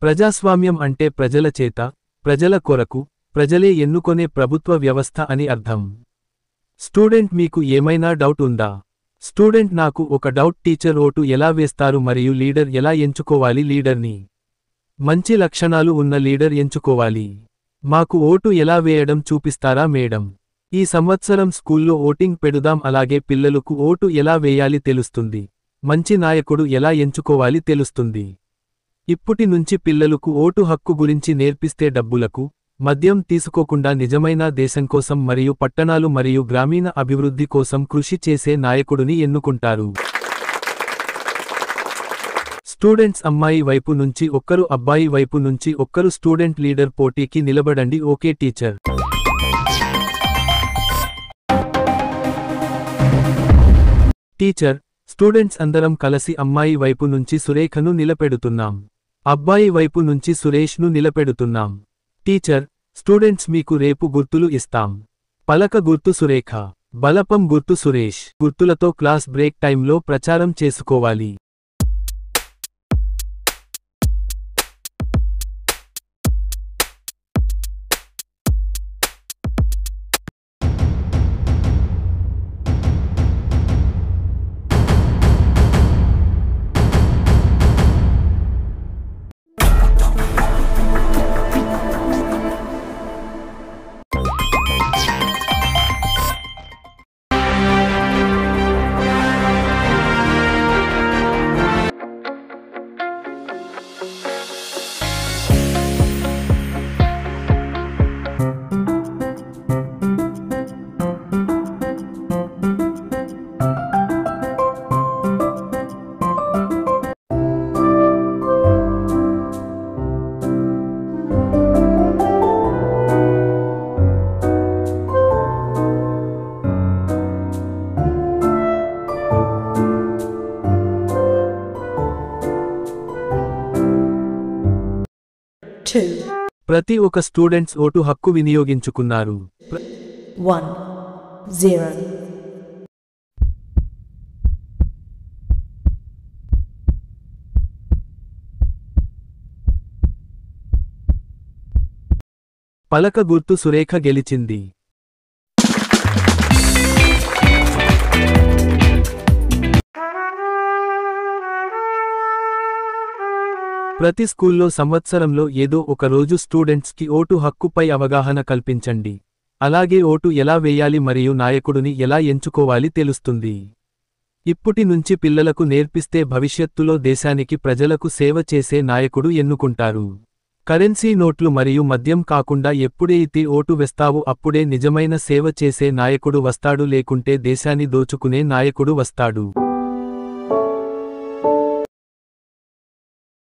ప్రజాస్వామ్యం అంటే ప్రజల చేత, ప్రజల కొరకు, ప్రజలే ఎన్నుకొనే ప్రభుత్వ వ్యవస్థ అని అర్థం. స్టూడెంట్ మీకు ఏమైనా డౌట్ ఉందా? స్టూడెంట్ నాకు ఒక డౌట్ టీచర్ ఓటు ఎలా వేస్తారు మరియు లీడర్ ఎలా ఎంచుకోవాలి? లీడర్ని మంచి లక్షణాలు ఉన్న లీడర్ ఎంచుకోవాలి. మాకు ఓటు ఎలా వేయడం చూపిస్తారా మేడం? ఈ సంవత్సరం స్కూల్లో ఓటింగ్ పెడుదాం, అలాగే పిల్లలకు ఓటు ఎలా వేయాలి తెలుస్తుంది. మంచి నాయకుడు ఎలా ఎంచుకోవాలి తెలుస్తుంది. ఇప్పటి నుంచి పిల్లలకు ఓటు హక్కు గురించి నేర్పిస్తే డబ్బులకు, మద్యం తీసుకోకుండా నిజమైన దేశం కోసం మరియు పట్టణాలు మరియు గ్రామీణ అభివృద్ధి కోసం కృషి చేసే నాయకుడిని ఎన్నుకుంటారు. స్టూడెంట్స్ అమ్మాయి వైపు నుంచి ఒక్కరు, అబ్బాయి వైపు నుంచి ఒక్కరు. స్టూడెంట్ లీడర్ పోటీకి నిలబడండి. Okay teacher. టీచర్, స్టూడెంట్స్ అందరం కలిసి అమ్మాయి వైపు నుంచి సురేఖను నిలబెడుతున్నాం. అబ్బాయి వైపు నుంచి సురేష్ను నిలబెడుతున్నాం. టీచర్, స్టూడెంట్స్ మీకు రేపు గుర్తులు ఇస్తాం. పలక గుర్తు సురేఖ, బలపం గుర్తు సురేష్. గుర్తులతో క్లాస్ బ్రేక్ టైంలో ప్రచారం చేసుకోవాలి. ప్రతి ఒక్క స్టూడెంట్స్ ఓటు హక్కు వినియోగించుకున్నారు. 1-0. పలక గుర్తు సురేఖ గెలిచింది. ప్రతి స్కూల్లో సంవత్సరంలో ఏదో ఒక రోజు స్టూడెంట్స్కి ఓటు హక్కుపై అవగాహన కల్పించండి. అలాగే ఓటు ఎలా వేయాలి మరియు నాయకుడిని ఎలా ఎంచుకోవాలి తెలుస్తుంది. ఇప్పటి నుంచి పిల్లలకు నేర్పిస్తే భవిష్యత్తులో దేశానికి, ప్రజలకు సేవ చేసే నాయకుడు ఎన్నుకుంటారు. కరెన్సీ నోట్లు మరియు మద్యం కాకుండా ఎప్పుడైతే ఓటు వేస్తావో అప్పుడే నిజమైన సేవ చేసే నాయకుడు వస్తాడు, లేకుంటే దేశాన్ని దోచుకునే నాయకుడు వస్తాడు.